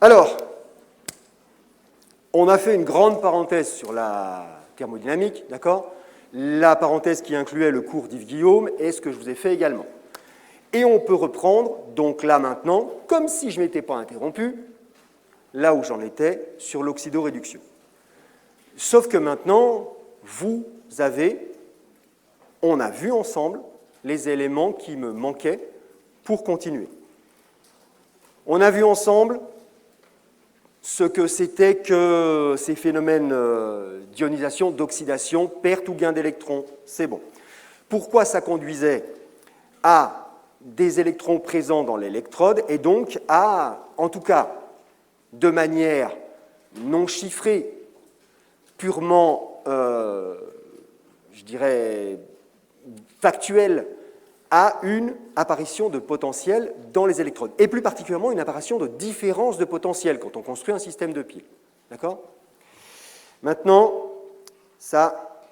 Alors, on a fait une grande parenthèse sur la thermodynamique, d'accord? La parenthèse qui incluait le cours d'Yves Guillaume et ce que je vous ai fait également. Et on peut reprendre, donc là maintenant, comme si je ne m'étais pas interrompu, là où j'en étais, sur l'oxydoréduction. Sauf que maintenant, on a vu ensemble les éléments qui me manquaient pour continuer. On a vu ensemble ce que c'était que ces phénomènes d'ionisation, d'oxydation, perte ou gain d'électrons, c'est bon. Pourquoi ça conduisait à des électrons présents dans l'électrode et donc à, en tout cas, de manière non chiffrée, purement, je dirais, factuelle, à une apparition de potentiel dans les électrodes, et plus particulièrement une apparition de différence de potentiel quand on construit un système de piles. D'accord? Maintenant, ça,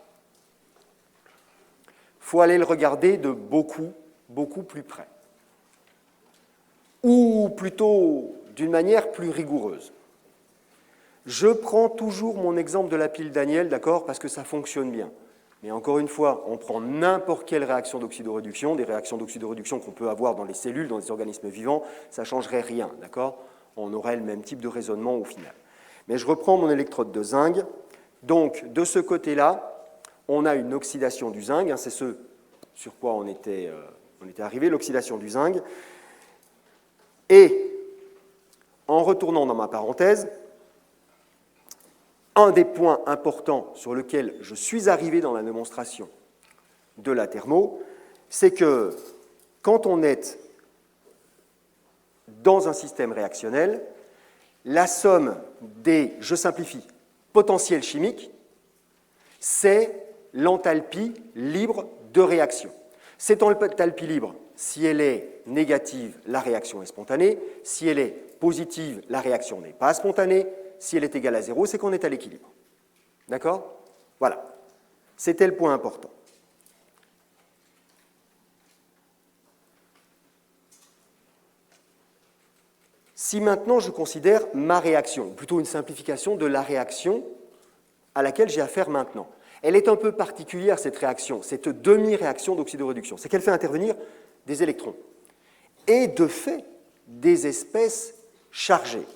il faut aller le regarder de beaucoup, beaucoup plus près. Ou plutôt d'une manière plus rigoureuse. Je prends toujours mon exemple de la pile Daniel, d'accord, parce que ça fonctionne bien. Mais encore une fois, on prend n'importe quelle réaction d'oxydoréduction, des réactions d'oxydoréduction qu'on peut avoir dans les cellules, dans les organismes vivants, ça ne changerait rien, d'accord? On aurait le même type de raisonnement au final. Mais je reprends mon électrode de zinc. Donc, de ce côté-là, on a une oxydation du zinc, hein, c'est ce sur quoi on était arrivé, l'oxydation du zinc. Et, en retournant dans ma parenthèse, un des points importants sur lequel je suis arrivé dans la démonstration de la thermo, c'est que quand on est dans un système réactionnel, la somme des, je simplifie, potentiels chimiques, c'est l'enthalpie libre de réaction. Cette enthalpie libre, si elle est négative, la réaction est spontanée. Si elle est positive, la réaction n'est pas spontanée. Si elle est égale à 0, c'est qu'on est à l'équilibre. D'accord? Voilà. C'était le point important. Si maintenant je considère ma réaction, ou plutôt une simplification de la réaction à laquelle j'ai affaire maintenant, elle est un peu particulière, cette réaction, cette demi-réaction d'oxydoréduction. C'est qu'elle fait intervenir des électrons et, de fait, des espèces chargées.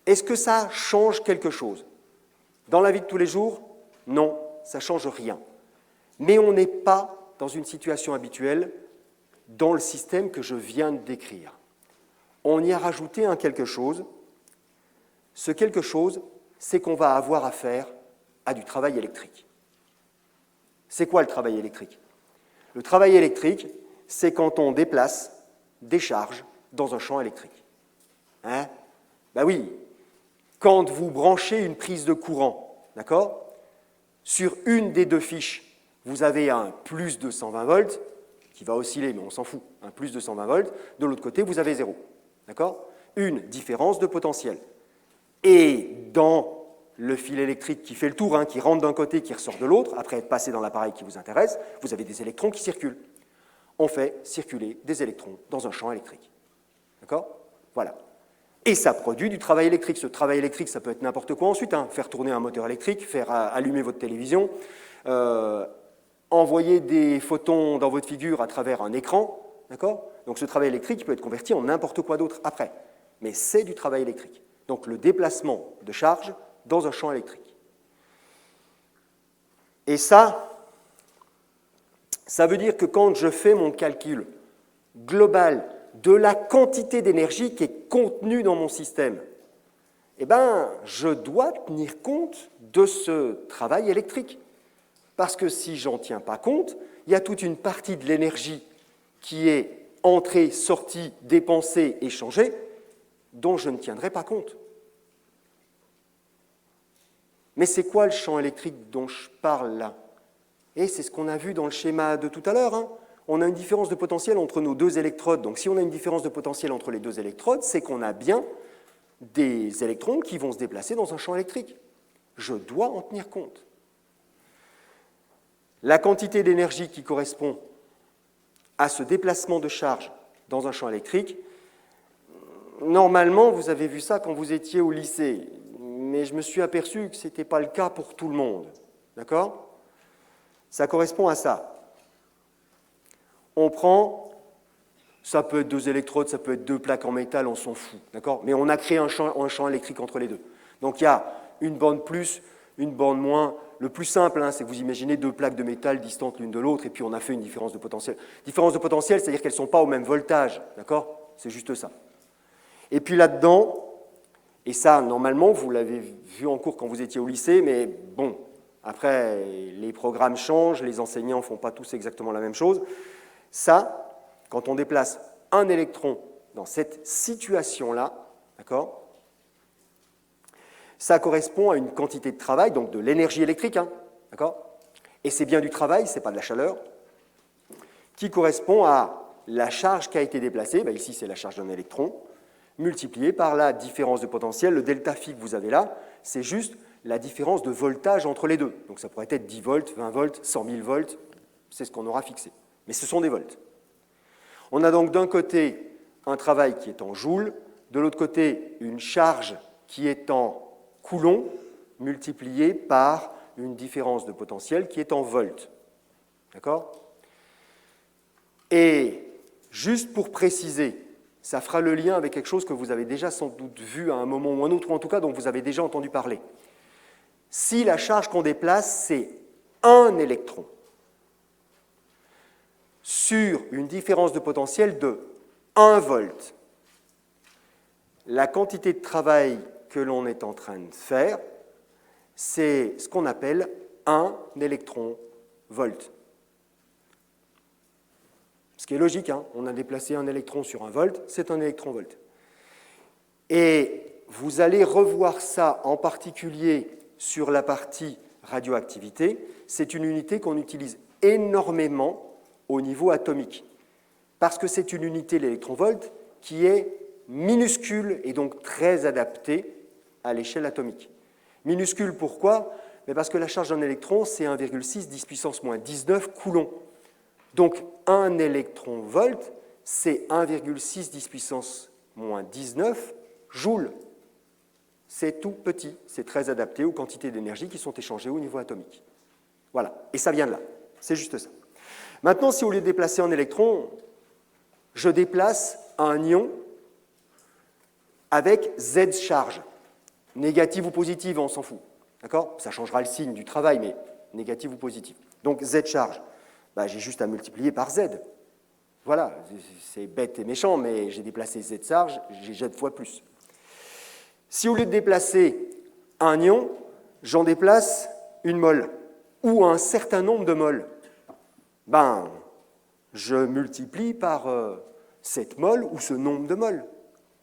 Est-ce que ça change quelque chose? Dans la vie de tous les jours, non, ça ne change rien. Mais on n'est pas dans une situation habituelle dans le système que je viens de décrire. On y a rajouté un quelque chose. Ce quelque chose, c'est qu'on va avoir affaire à du travail électrique. C'est quoi le travail électrique? Le travail électrique, c'est quand on déplace des charges dans un champ électrique. Hein? Ben oui, quand vous branchez une prise de courant, d'accord? Sur une des deux fiches, vous avez un plus de 120 volts, qui va osciller, mais on s'en fout, un plus de 120 volts. De l'autre côté, vous avez 0. D'accord? Une différence de potentiel. Et dans le fil électrique qui fait le tour, hein, qui rentre d'un côté, qui ressort de l'autre, après être passé dans l'appareil qui vous intéresse, vous avez des électrons qui circulent. On fait circuler des électrons dans un champ électrique. D'accord? Voilà. Et ça produit du travail électrique. Ce travail électrique, ça peut être n'importe quoi ensuite, hein. Faire tourner un moteur électrique, faire allumer votre télévision, envoyer des photons dans votre figure à travers un écran. D'accord? Donc ce travail électrique peut être converti en n'importe quoi d'autre après. Mais c'est du travail électrique. Donc le déplacement de charge dans un champ électrique. Et ça veut dire que quand je fais mon calcul global de la quantité d'énergie qui est contenue dans mon système, eh ben, je dois tenir compte de ce travail électrique. Parce que si je n'en tiens pas compte, il y a toute une partie de l'énergie qui est entrée, sortie, dépensée, échangée, dont je ne tiendrai pas compte. Mais c'est quoi le champ électrique dont je parle là? Et c'est ce qu'on a vu dans le schéma de tout à l'heure, hein. On a une différence de potentiel entre nos deux électrodes. Donc si on a une différence de potentiel entre les deux électrodes, c'est qu'on a bien des électrons qui vont se déplacer dans un champ électrique. Je dois en tenir compte. La quantité d'énergie qui correspond à ce déplacement de charge dans un champ électrique, Normalement, vous avez vu ça quand vous étiez au lycée, mais je me suis aperçu que ce n'était pas le cas pour tout le monde. D'accord? Ça correspond à ça. On prend, ça peut être 2 électrodes, ça peut être 2 plaques en métal, on s'en fout. D'accord? Mais on a créé un champ électrique entre les deux. Donc il y a une bande plus, une bande moins. Le plus simple, c'est que vous imaginez 2 plaques de métal distantes l'une de l'autre, et puis on a fait une différence de potentiel. Différence de potentiel, c'est-à-dire qu'elles ne sont pas au même voltage. D'accord? C'est juste ça. Et puis là-dedans, et ça, normalement, vous l'avez vu en cours quand vous étiez au lycée, mais bon, après, les programmes changent, les enseignants ne font pas tous exactement la même chose. Ça, quand on déplace un électron dans cette situation-là, d'accord, ça correspond à une quantité de travail, donc de l'énergie électrique, d'accord, et c'est bien du travail, ce n'est pas de la chaleur, qui correspond à la charge qui a été déplacée, ici c'est la charge d'un électron, multiplié par la différence de potentiel. Le delta phi que vous avez là, c'est juste la différence de voltage entre les deux. Donc ça pourrait être 10 volts, 20 volts, 100 000 volts, c'est ce qu'on aura fixé. Mais ce sont des volts. On a donc d'un côté un travail qui est en joules, de l'autre côté une charge qui est en coulomb, multipliée par une différence de potentiel qui est en volts. D'accord? Et juste pour préciser, ça fera le lien avec quelque chose que vous avez déjà sans doute vu à un moment ou un autre, ou en tout cas dont vous avez déjà entendu parler. Si la charge qu'on déplace, c'est un électron sur une différence de potentiel de 1 volt, la quantité de travail que l'on est en train de faire, c'est ce qu'on appelle 1 électron-volt. Ce qui est logique, on a déplacé un électron sur 1 volt, c'est un électron-volt. Et vous allez revoir ça en particulier sur la partie radioactivité. C'est une unité qu'on utilise énormément au niveau atomique, parce que c'est une unité, l'électron-volt, qui est minuscule et donc très adaptée à l'échelle atomique. Minuscule, pourquoi? Parce que la charge d'un électron, c'est 1,6 10 puissance moins 19 coulombs. Donc, 1 électron-volt, c'est 1,6 10 puissance moins 19 joules. C'est tout petit, c'est très adapté aux quantités d'énergie qui sont échangées au niveau atomique. Voilà, et ça vient de là, c'est juste ça. Maintenant, si au lieu de déplacer un électron, je déplace un ion avec Z charge, négative ou positive, on s'en fout. D'accord? Ça changera le signe du travail, mais négative ou positive. Donc Z charge, j'ai juste à multiplier par Z. Voilà, c'est bête et méchant, mais j'ai déplacé Z charge, j'ai Z fois plus. Si au lieu de déplacer un ion, j'en déplace une mole, ou un certain nombre de moles, je multiplie par cette mole ou ce nombre de moles.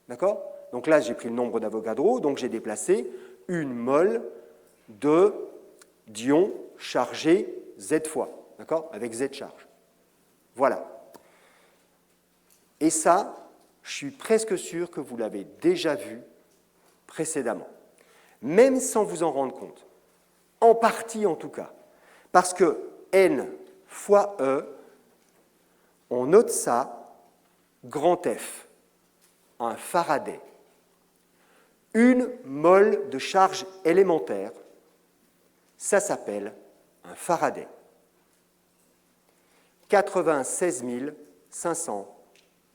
D'accord? Donc là, j'ai pris le nombre d'Avogadro, donc j'ai déplacé une mole d'ion chargé Z fois, d'accord? Avec Z charge. Voilà. Et ça, je suis presque sûr que vous l'avez déjà vu précédemment, même sans vous en rendre compte. En partie, en tout cas. Parce que N fois E, on note ça, grand F, un Faraday. Une mole de charge élémentaire, ça s'appelle un Faraday. 96 500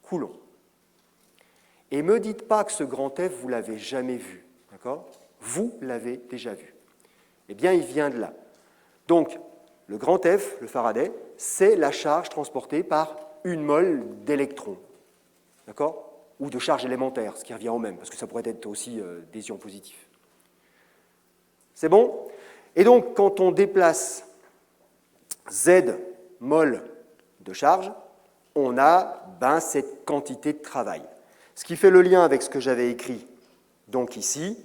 coulombs. Et ne me dites pas que ce grand F, vous ne l'avez jamais vu. D'accord? Vous l'avez déjà vu. Eh bien, il vient de là. Donc, le grand F, le Faraday, c'est la charge transportée par une mole d'électrons. D'accord? Ou de charge élémentaire, ce qui revient au même, parce que ça pourrait être aussi des ions positifs. C'est bon? Et donc, quand on déplace Z mol de charge, on a cette quantité de travail. Ce qui fait le lien avec ce que j'avais écrit donc ici.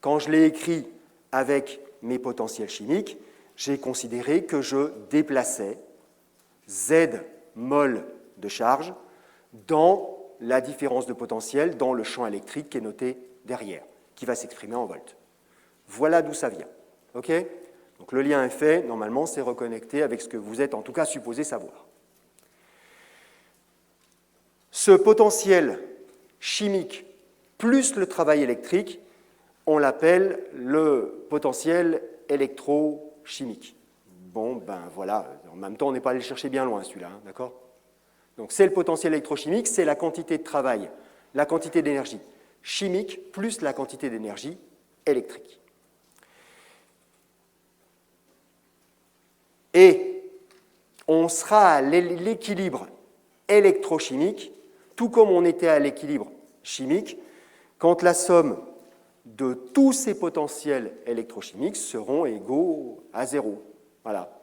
Quand je l'ai écrit avec mes potentiels chimiques, j'ai considéré que je déplaçais Z mol de charge dans la différence de potentiel dans le champ électrique qui est noté derrière, qui va s'exprimer en volts. Voilà d'où ça vient. OK? Donc le lien est fait, normalement, c'est reconnecté avec ce que vous êtes en tout cas supposé savoir. Ce potentiel chimique plus le travail électrique, on l'appelle le potentiel électrochimique. Bon, ben voilà, en même temps, on n'est pas allé le chercher bien loin, celui-là, hein, d'accord? Donc, c'est le potentiel électrochimique, c'est la quantité de travail, la quantité d'énergie chimique plus la quantité d'énergie électrique. Et on sera à l'équilibre électrochimique, tout comme on était à l'équilibre chimique, quand la somme de tous ces potentiels électrochimiques seront égaux à 0. Voilà.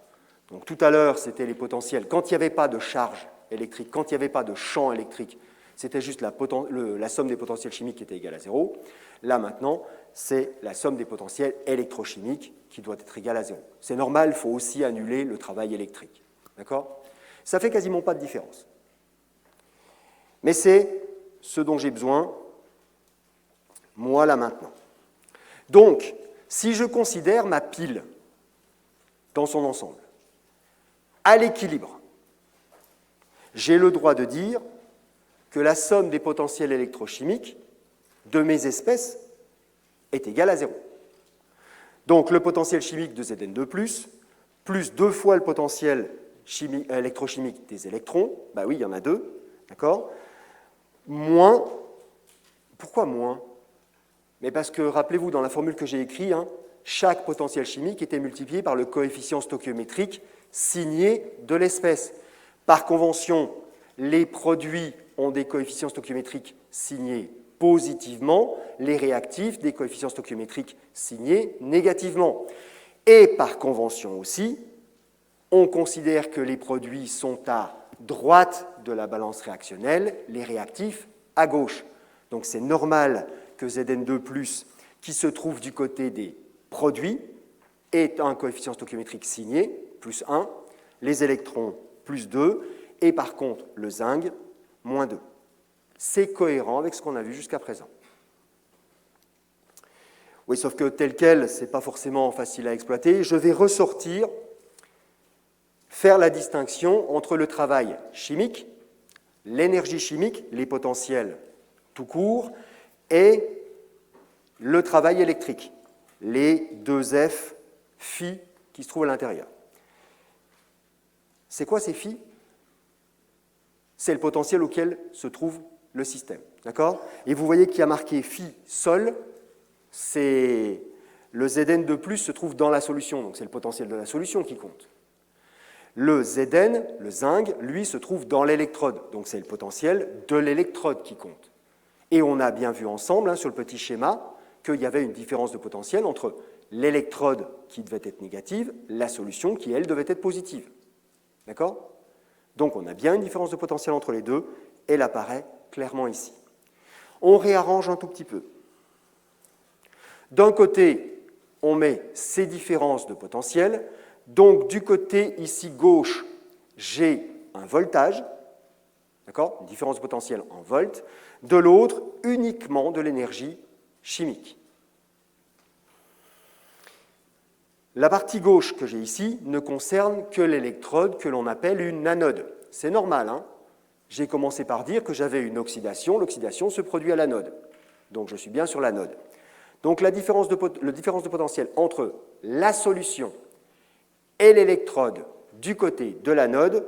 Donc tout à l'heure, c'était les potentiels. Quand il n'y avait pas de charge électrique, quand il n'y avait pas de champ électrique, c'était juste la somme des potentiels chimiques qui était égale à 0. Là, maintenant, c'est la somme des potentiels électrochimiques qui doit être égale à 0. C'est normal, il faut aussi annuler le travail électrique. D'accord? Ça fait quasiment pas de différence. Mais c'est ce dont j'ai besoin, moi, là, maintenant. Donc, si je considère ma pile dans son ensemble, à l'équilibre, j'ai le droit de dire que la somme des potentiels électrochimiques de mes espèces est égale à 0. Donc, le potentiel chimique de Zn2+, plus 2 fois le potentiel électrochimique des électrons, bah oui, il y en a 2, d'accord, moins, pourquoi moins? Mais parce que, rappelez-vous, dans la formule que j'ai écrite, hein, chaque potentiel chimique était multiplié par le coefficient stoichiométrique signé de l'espèce. Par convention, les produits ont des coefficients stoichiométriques signés positivement, les réactifs des coefficients stoichiométriques signés négativement. Et par convention aussi, on considère que les produits sont à droite de la balance réactionnelle, les réactifs à gauche. Donc c'est normal que Zn2+, qui se trouve du côté des produits, ait un coefficient stoichiométrique signé, plus 1, les électrons, plus 2, et par contre, le zinc, moins 2. C'est cohérent avec ce qu'on a vu jusqu'à présent. Oui, sauf que tel quel, ce n'est pas forcément facile à exploiter. Je vais ressortir, faire la distinction entre le travail chimique, l'énergie chimique, les potentiels tout court, et le travail électrique, les 2F phi qui se trouvent à l'intérieur. C'est quoi ces phi? C'est le potentiel auquel se trouve le système. D'accord? Et vous voyez qu'il y a marqué phi sol, c'est le Zn2+, se trouve dans la solution, donc c'est le potentiel de la solution qui compte. Le Zn, le zinc, lui, se trouve dans l'électrode, donc c'est le potentiel de l'électrode qui compte. Et on a bien vu ensemble, hein, sur le petit schéma, qu'il y avait une différence de potentiel entre l'électrode qui devait être négative, la solution qui, elle, devait être positive. D'accord? Donc on a bien une différence de potentiel entre les deux, elle apparaît clairement ici. On réarrange un tout petit peu. D'un côté, on met ces différences de potentiel, donc du côté ici gauche, j'ai un voltage, d'accord, une différence de potentiel en volts, de l'autre, uniquement de l'énergie chimique. La partie gauche que j'ai ici ne concerne que l'électrode que l'on appelle une anode. C'est normal, hein? J'ai commencé par dire que j'avais une oxydation, l'oxydation se produit à l'anode. Donc je suis bien sur l'anode. Donc la différence de potentiel entre la solution et l'électrode du côté de l'anode,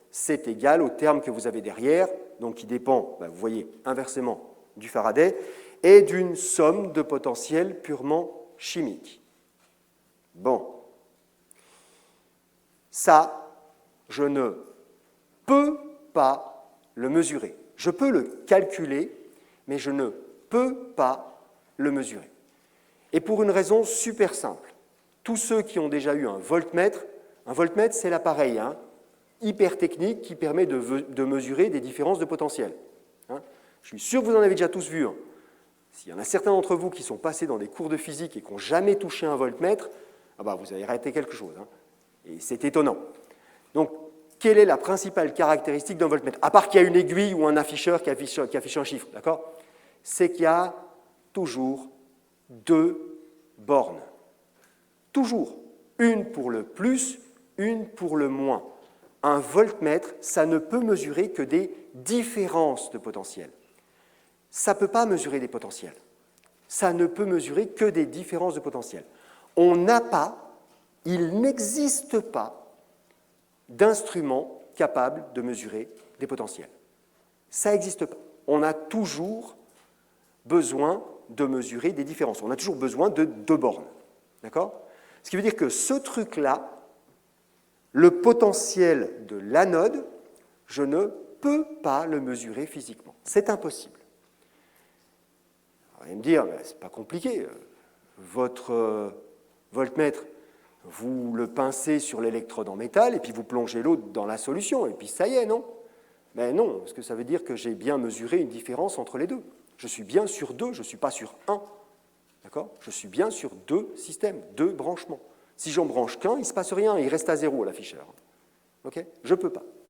c'est égal au terme que vous avez derrière, donc qui dépend, vous voyez, inversement du Faraday, et d'une somme de potentiel purement chimique. Bon. Ça, je ne peux pas le mesurer. Je peux le calculer, mais je ne peux pas le mesurer. Et pour une raison super simple. Tous ceux qui ont déjà eu un voltmètre, c'est l'appareil hyper technique qui permet de mesurer des différences de potentiel. Je suis sûr que vous en avez déjà tous vu. S'il y en a certains d'entre vous qui sont passés dans des cours de physique et qui n'ont jamais touché un voltmètre, vous avez raté quelque chose. Et c'est étonnant. Donc, quelle est la principale caractéristique d'un voltmètre? À part qu'il y a une aiguille ou un afficheur qui affiche un chiffre, d'accord? C'est qu'il y a toujours 2 bornes. Toujours. Une pour le plus, une pour le moins. Un voltmètre, ça ne peut mesurer que des différences de potentiel. ça ne peut pas mesurer des potentiels. Ça ne peut mesurer que des différences de potentiel. On n'a pas, il n'existe pas d'instrument capable de mesurer des potentiels. Ça n'existe pas. On a toujours besoin de mesurer des différences. On a toujours besoin de deux bornes. D'accord ? Ce qui veut dire que ce truc-là, le potentiel de l'anode, je ne peux pas le mesurer physiquement. C'est impossible. Vous allez me dire, c'est pas compliqué. Votre voltmètre, vous le pincez sur l'électrode en métal et puis vous plongez l'eau dans la solution et puis ça y est, non? Mais non, parce que ça veut dire que j'ai bien mesuré une différence entre les deux. Je suis bien sur deux, je ne suis pas sur un. D'accord ? Je suis bien sur deux systèmes, deux branchements. Si j'en branche qu'un, il ne se passe rien, il reste à zéro l'afficheur. Ok ? Je ne peux pas.